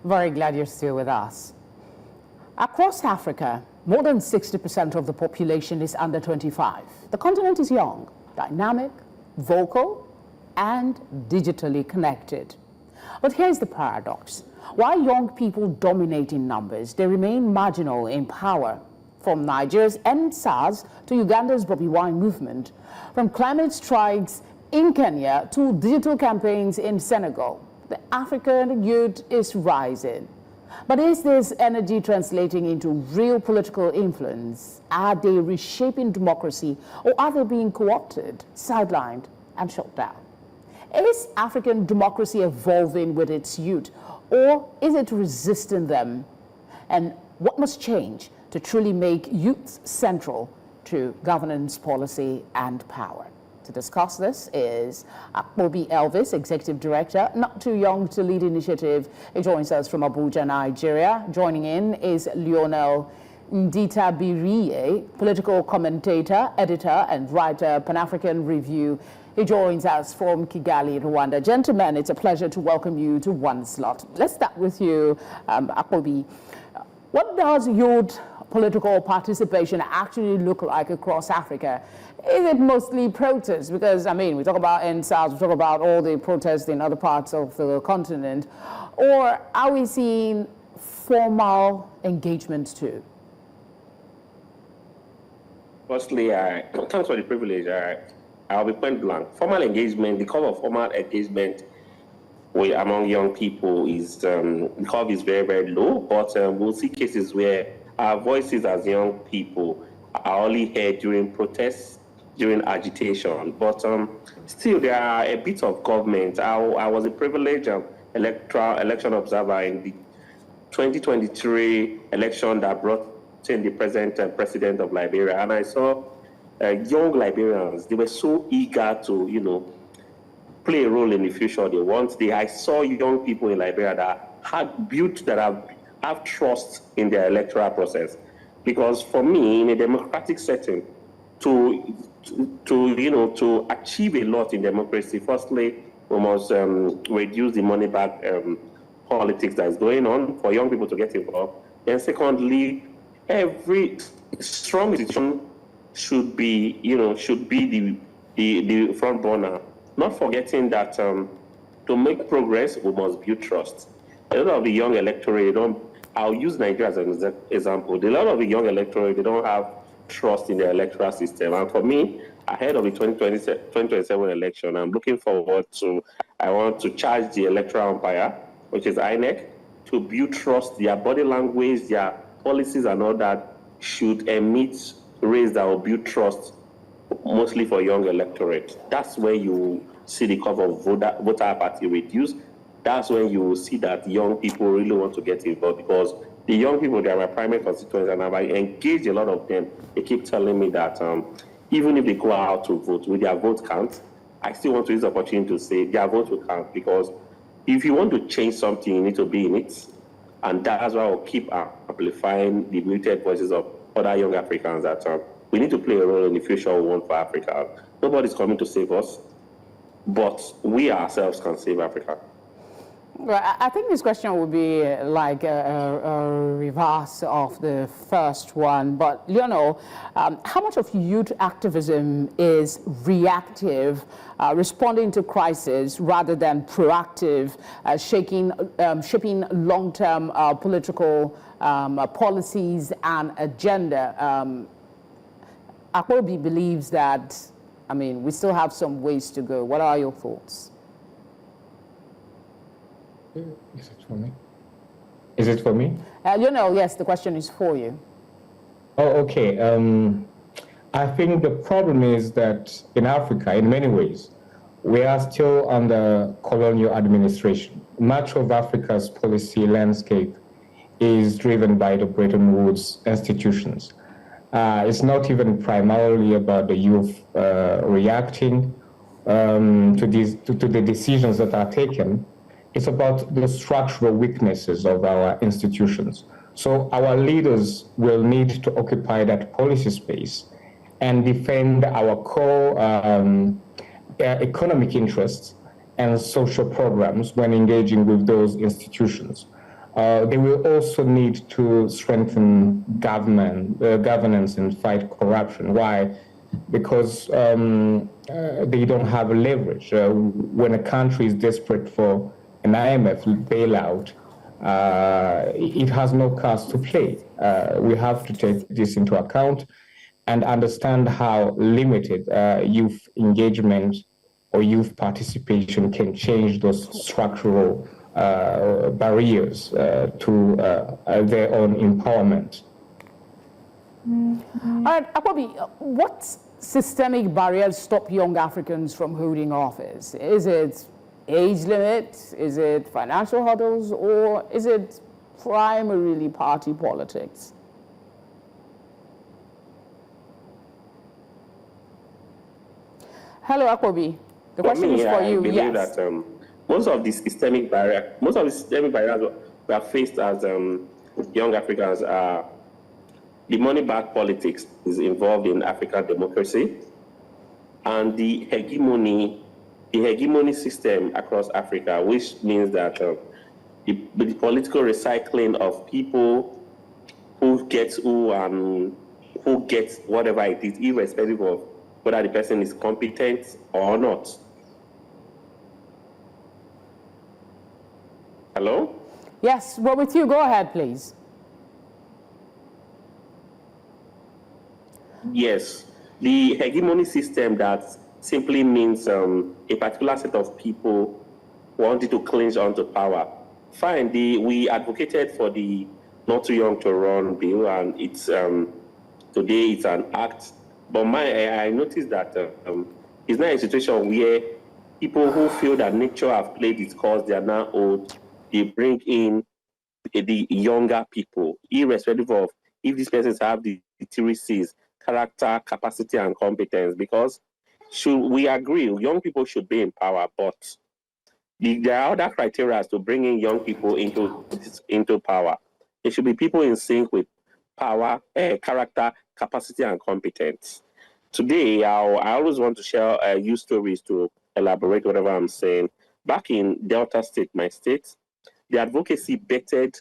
Very glad you're still with us. Across Africa, more than 60% of the population is under 25. The continent is young, dynamic, vocal, and digitally connected. But here's the paradox. While young people dominate in numbers, they remain marginal in power. From Nigeria's End SARS to Uganda's Bobi Wine movement, from climate strikes in Kenya to digital campaigns in Senegal, the African youth is rising. But is this energy translating into real political influence? Are they reshaping democracy, or are they being co-opted, sidelined, and shut down? Is African democracy evolving with its youth, or is it resisting them? And what must change to truly make youth central to governance, policy, and power? To discuss this is Akpobi Elvis, Executive Director, Not Too Young to Lead Initiative. He joins us from Abuja, Nigeria. Joining in is Lionel Nditabiriye, political commentator, editor, and writer, Pan-African Review. He joins us from Kigali, Rwanda. Gentlemen, it's a pleasure to welcome you to One Slot. Let's start with you, Akpobi. What does youth political participation actually look like across Africa? Is it mostly protests? Because, I mean, we talk about NSAS, we talk about all the protests in other parts of the continent. Or are we seeing formal engagement too? Firstly, thanks for the privilege. I'll be point blank. Formal engagement, the curve of formal engagement among young people is, the curve is very, very low, but we'll see cases where our voices as young people are only heard during protests, during agitation. But still, there are a bit of government. I was a privileged election observer in the 2023 election that brought in the present president of Liberia, and I saw young Liberians. They were so eager to, play a role in the future. I saw young people in Liberia that have trust in their electoral process. Because for me, in a democratic setting, to achieve a lot in democracy, firstly, we must reduce the money back politics that is going on for young people to get involved. Then secondly, every strong institution should be the front burner. Not forgetting that to make progress, we must build trust. A lot of the young electorate I'll use Nigeria as an example. A lot of the young electorate, they don't have trust in the electoral system. And for me, ahead of the 2027 election, I'm looking forward I want to charge the electoral umpire, which is INEC, to build trust. Their body language, their policies and all that should emit raise that will build trust, mostly for young electorate. That's where you see the curve of voter apathy reduce. That's when you will see that young people really want to get involved, because the young people, they are my primary constituents, and I engage a lot of them. They keep telling me that even if they go out to vote, with their vote count, I still want to use the opportunity to say their vote will count, because if you want to change something, you need to be in it. And that's why I'll keep amplifying the muted voices of other young Africans that we need to play a role in the future we want for Africa. Nobody's coming to save us, but we ourselves can save Africa. Well, I think this question would be like a reverse of the first one. But, Lionel, how much of youth activism is reactive, responding to crisis, rather than proactive, shaping long-term political policies and agenda? Akpobi believes that, we still have some ways to go. What are your thoughts? Is it for me? Is it for me? Yes, the question is for you. Oh, okay. I think the problem is that in Africa, in many ways, we are still under colonial administration. Much of Africa's policy landscape is driven by the Bretton Woods institutions. It's not even primarily about the youth reacting to the decisions that are taken. It's about the structural weaknesses of our institutions. So our leaders will need to occupy that policy space and defend our core economic interests and social programs when engaging with those institutions. They will also need to strengthen governance and fight corruption. Why? Because they don't have leverage. When a country is desperate for an IMF bailout, it has no cards to play. We have to take this into account and understand how limited youth engagement or youth participation can change those structural barriers to their own empowerment. All right, Akpobi, what systemic barriers stop young Africans from holding office? Is it age limit? Is it financial hurdles? Or is it primarily party politics? Hello, Akpobi. The question is for you. I believe yes. that most of the systemic barriers we are faced as young Africans are the money-backed politics is involved in African democracy, and the hegemony system across Africa, which means that the political recycling of people who gets whatever it is, irrespective of whether the person is competent or not. Hello? Yes, we're with you. Go ahead, please. Yes, the hegemony system that simply means a particular set of people wanted to cling onto power. Fine, we advocated for the Not Too Young to Run bill, and it's today it's an act. But I noticed that it's not a situation where people who feel that nature have played its course, they are now old, they bring in the younger people, irrespective of if these persons have the three C's, character, capacity, and competence. Because we agree, young people should be in power, but there are other criteria to bring in young people into power. It should be people in sync with power, character, capacity, and competence. Today, I always want to share use stories to elaborate whatever I'm saying. Back in Delta State, my state, the advocacy bettered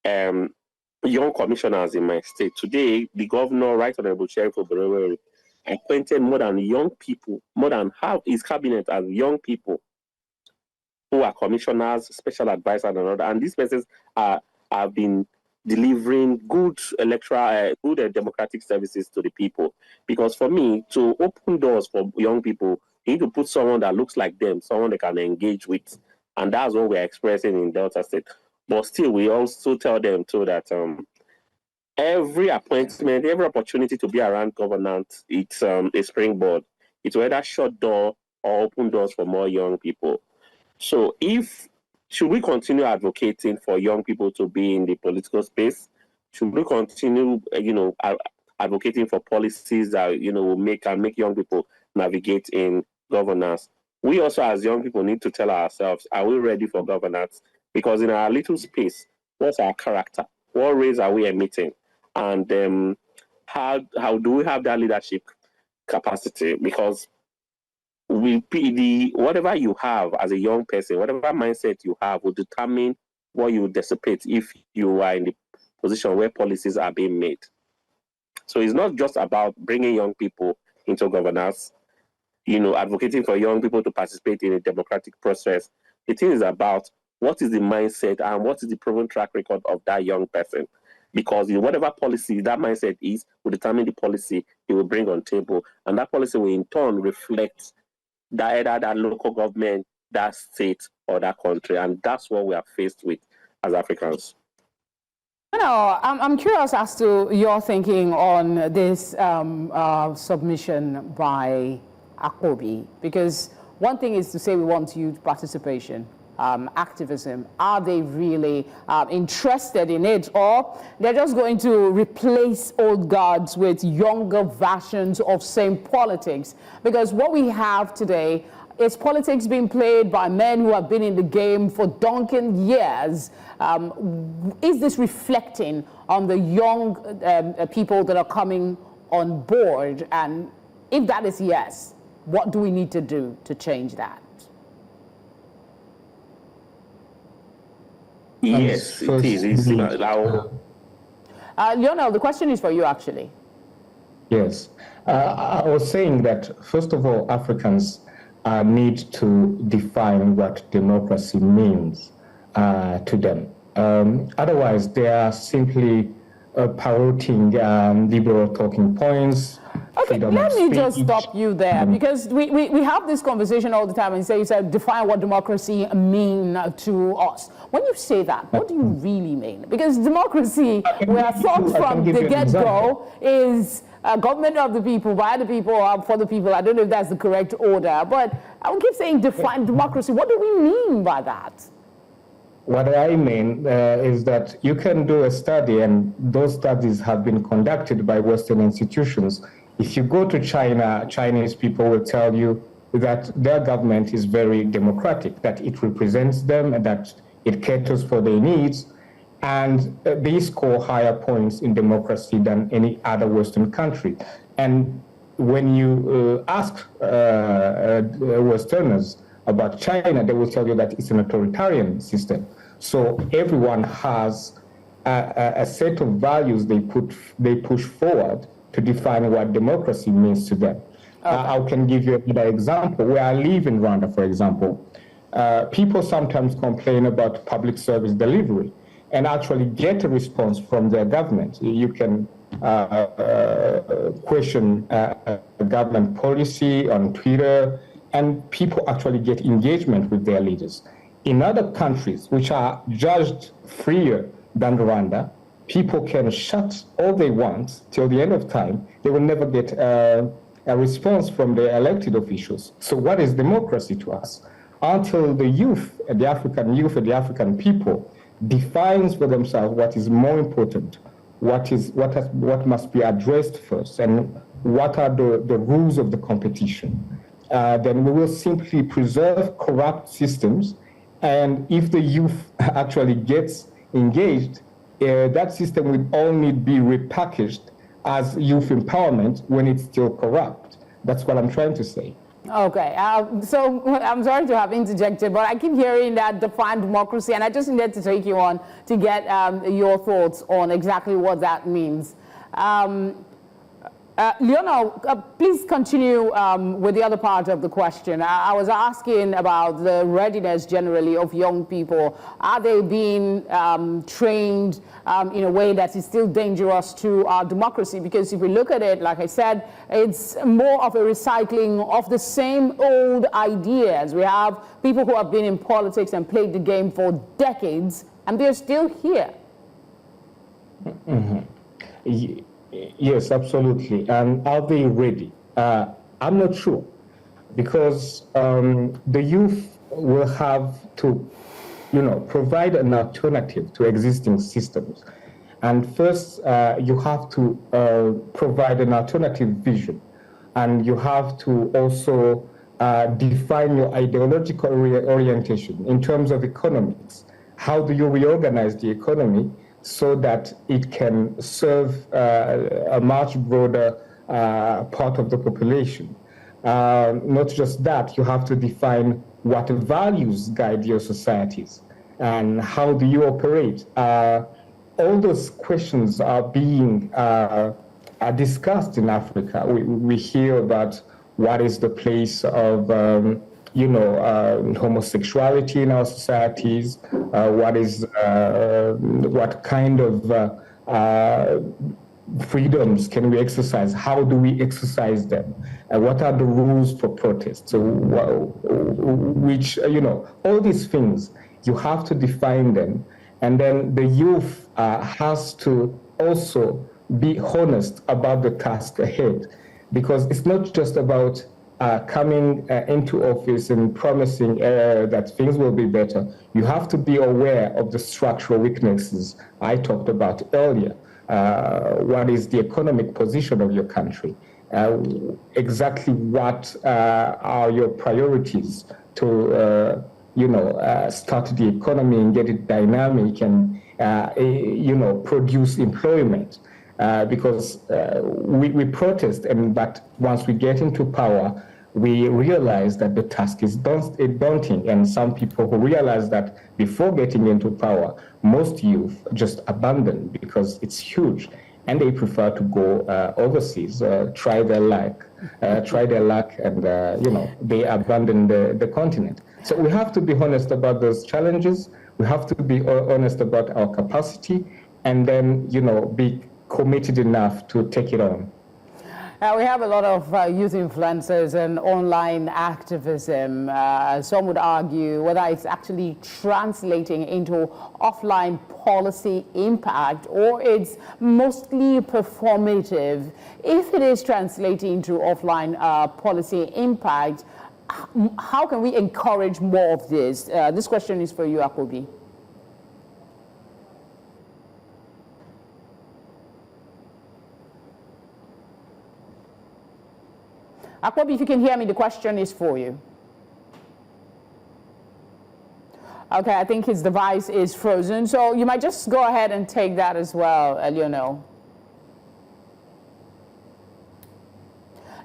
young commissioners in my state. Today, the governor, Right Honorable Sheriff Oberewere, appointed more than young people, more than half his cabinet as young people who are commissioners, special advisors, and other. And these persons have been delivering good electoral, good democratic services to the people. Because for me, to open doors for young people, you need to put someone that looks like them, someone they can engage with. And that's what we're expressing in Delta State. But still, we also tell them too that every appointment, every opportunity to be around governance, it's a springboard. It's whether shut door or open doors for more young people. So should we continue advocating for young people to be in the political space? Should we continue, advocating for policies that, will make young people navigate in governance? We also, as young people, need to tell ourselves, are we ready for governance? Because in our little space, what's our character? What rays are we emitting? And how do we have that leadership capacity? Because whatever you have as a young person, whatever mindset you have will determine what you dissipate if you are in the position where policies are being made. So it's not just about bringing young people into governance, advocating for young people to participate in a democratic process. The thing is about what is the mindset and what is the proven track record of that young person. Because whatever policy that mindset is will determine the policy he will bring on table. And that policy will in turn reflect either that local government, that state, or that country. And that's what we are faced with as Africans. I'm curious as to your thinking on this submission by Akpobi, because one thing is to say we want youth participation, activism. Are they really interested in it, or they're just going to replace old guards with younger versions of same politics? Because what we have today is politics being played by men who have been in the game for donkey years. Is this reflecting on the young people that are coming on board? And if that is yes, what do we need to do to change that? Yes, it is. It's now. Lionel, the question is for you, actually. Yes. I was saying that, first of all, Africans need to define what democracy means to them. Otherwise, they are simply parroting liberal talking points. Okay, let me just stop you there, because we have this conversation all the time and you said, define what democracy mean to us. When you say that, what do you really mean? Because democracy, we are thought from the get-go, is government of the people, by the people, for the people. I don't know if that's the correct order, but I will keep saying define democracy. What do we mean by that? What I mean is that you can do a study, and those studies have been conducted by Western institutions. If you go to China, Chinese people will tell you that their government is very democratic, that it represents them, and that it caters for their needs, and they score higher points in democracy than any other Western country. And when you ask Westerners about China, they will tell you that it's an authoritarian system. So everyone has a set of values they push forward to define what democracy means to them. I can give you another example. Where I live in Rwanda, for example, people sometimes complain about public service delivery and actually get a response from their government. You can question government policy on Twitter, and people actually get engagement with their leaders. In other countries, which are judged freer than Rwanda, people can shut all they want till the end of time. They will never get a response from the elected officials. So what is democracy to us? Until the youth, the African people, defines for themselves what is more important, what must be addressed first, and what are the rules of the competition. Then we will simply preserve corrupt systems, and if the youth actually gets engaged, that system will only be repackaged as youth empowerment when it's still corrupt. That's what I'm trying to say. Okay, so I'm sorry to have interjected, but I keep hearing that define democracy, and I just needed to take you on to get your thoughts on exactly what that means. Lionel, please continue with the other part of the question. I was asking about the readiness generally of young people. Are they being trained in a way that is still dangerous to our democracy? Because if we look at it, like I said, it's more of a recycling of the same old ideas. We have people who have been in politics and played the game for decades, and they're still here. Mm-hmm. Yes, absolutely. And are they ready? I'm not sure, because the youth will have to, provide an alternative to existing systems. And first, you have to provide an alternative vision, and you have to also define your ideological orientation in terms of economics. How do you reorganize the economy so that it can serve a much broader part of the population? Not just that, you have to define what values guide your societies and how do you operate. All those questions are being discussed in Africa. We hear about what is the place of homosexuality in our societies, what kind of freedoms can we exercise, how do we exercise them, what are the rules for protest, so all these things, you have to define them, and then the youth has to also be honest about the task ahead, because it's not just about coming into office and promising that things will be better. You have to be aware of the structural weaknesses I talked about earlier. What is the economic position of your country? Exactly what are your priorities to, start the economy and get it dynamic and, produce employment. Because we protest, but once we get into power, we realize that the task is daunting, and some people who realize that before getting into power, most youth just abandon because it's huge, and they prefer to go overseas, try their luck, and they abandon the continent. So we have to be honest about those challenges. We have to be honest about our capacity, and then be committed enough to take it on. We have a lot of youth influencers and online activism. Some would argue whether it's actually translating into offline policy impact or it's mostly performative. If it is translating into offline policy impact, how can we encourage more of this? This question is for you, Akpobi. Akpobi, if you can hear me, the question is for you. Okay, I think his device is frozen, so you might just go ahead and take that as well, Lionel.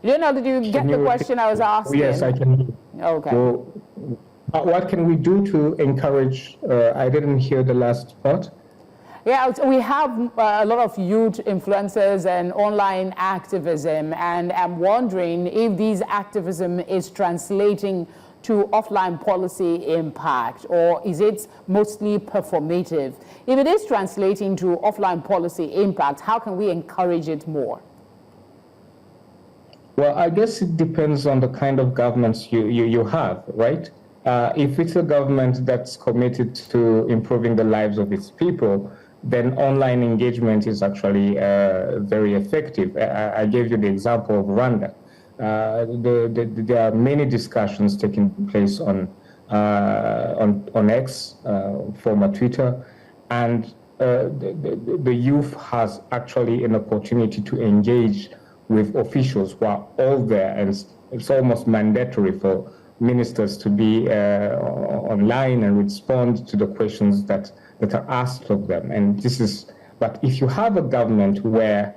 Lionel, did you get the question I was asking? Yes, I can. Okay. So, what can we do to encourage? I didn't hear the last part. Yeah, we have a lot of youth influencers and online activism, and I'm wondering if these activism is translating to offline policy impact, or is it mostly performative? If it is translating to offline policy impact, how can we encourage it more? Well, I guess it depends on the kind of governments you have, right? If it's a government that's committed to improving the lives of its people, then online engagement is actually very effective. I gave you the example of Rwanda. There are many discussions taking place on X, former Twitter, and the youth has actually an opportunity to engage with officials who are all there, and it's almost mandatory for ministers to be online and respond to the questions that are asked of them. And but if you have a government where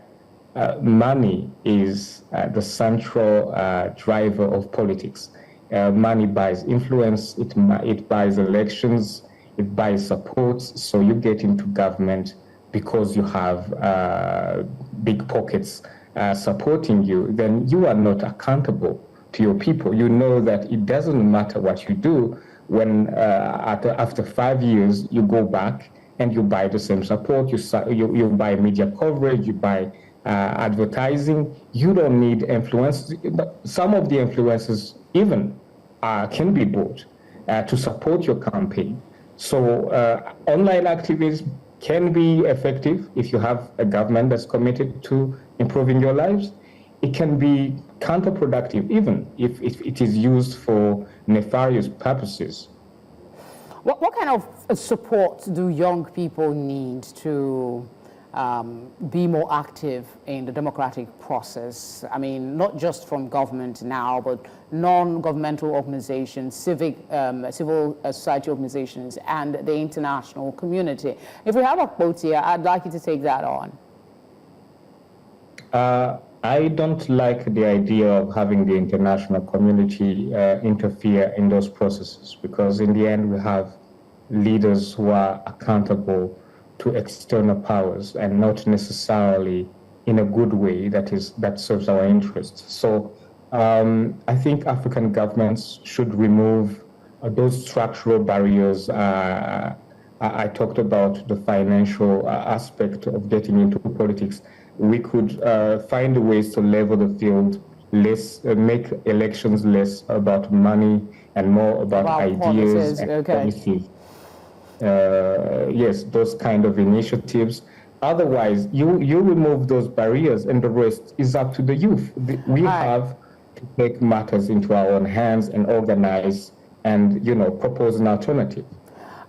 money is the central driver of politics, money buys influence, it buys elections, it buys supports, so you get into government because you have big pockets supporting you, then you are not accountable to your people. You know that it doesn't matter what you do when after 5 years you go back and you buy the same support, you buy media coverage, you buy advertising. You don't need influence. Some of the influencers even can be bought to support your campaign. So online activism can be effective if you have a government that's committed to improving your lives. It can be counterproductive even if it is used for nefarious purposes. What kind of support do young people need to be more active in the democratic process? I mean, not just from government now, but non-governmental organizations, civil society organizations, and the international community. If we have a quote here, I'd like you to take that on. I don't like the idea of having the international community interfere in those processes, because in the end we have leaders who are accountable to external powers and not necessarily in a good way that serves our interests. So I think African governments should remove those structural barriers. I talked about the financial aspect of getting into politics. We could find ways to level the field, make elections less about money and more about ideas and policies. Yes, those kind of initiatives. Otherwise, you remove those barriers and the rest is up to the youth. We have to take matters into our own hands and organize and, propose an alternative.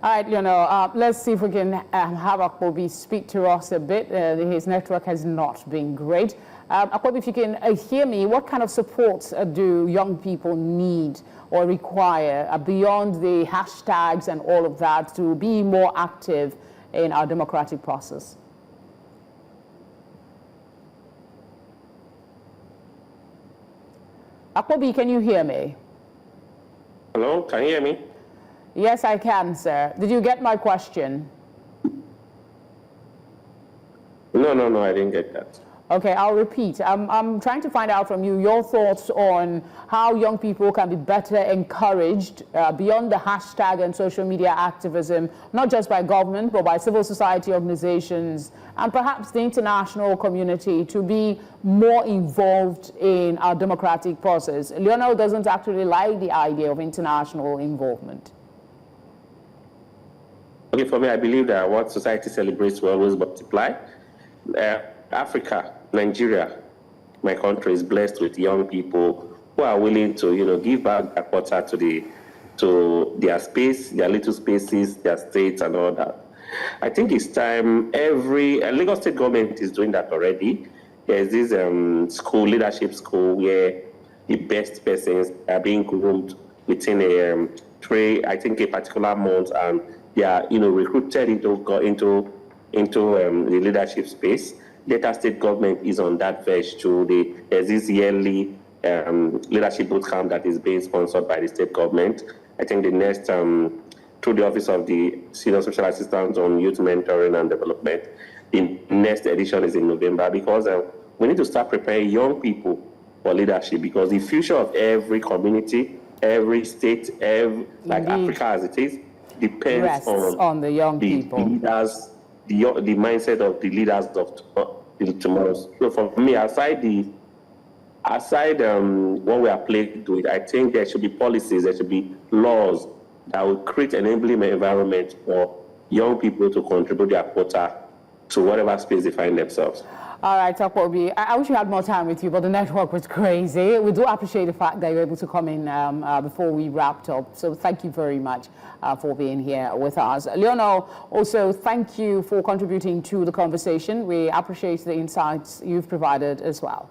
All right, let's see if we can have Akpobi speak to us a bit. His network has not been great. Akpobi, if you can hear me, what kind of support do young people need or require beyond the hashtags and all of that to be more active in our democratic process? Akpobi, can you hear me? Hello, can you hear me? Yes, I can, sir. Did you get my question? No, I didn't get that. Okay, I'll repeat. I'm trying to find out from you your thoughts on how young people can be better encouraged beyond the hashtag and social media activism, not just by government, but by civil society organizations and perhaps the international community to be more involved in our democratic process. Lionel doesn't actually like the idea of international involvement. Okay, for me, I believe that what society celebrates will always multiply. Africa, Nigeria, my country is blessed with young people who are willing to, give back their quota to their space, their little spaces, their states, and all that. I think it's time. Lagos State government is doing that already. There's this leadership school, where the best persons are being groomed within a particular month, and they are, recruited into the leadership space. Delta State government is on that verge too. There's this yearly leadership bootcamp that is being sponsored by the state government. I think the next, through the Office of the Senior Social Assistant on Youth Mentoring and Development, the next edition is in November, because we need to start preparing young people for leadership, because the future of every community, every state, like Africa as it is, depends on the young people. Leaders, the mindset of the leaders of tomorrow. So for me, aside what we are plagued with, I think there should be policies, there should be laws that will create an enabling environment for young people to contribute their quota to whatever space they find themselves. All right, Akpobi, I wish we had more time with you, but the network was crazy. We do appreciate the fact that you were able to come in before we wrapped up. So thank you very much for being here with us. Lionel, also thank you for contributing to the conversation. We appreciate the insights you've provided as well.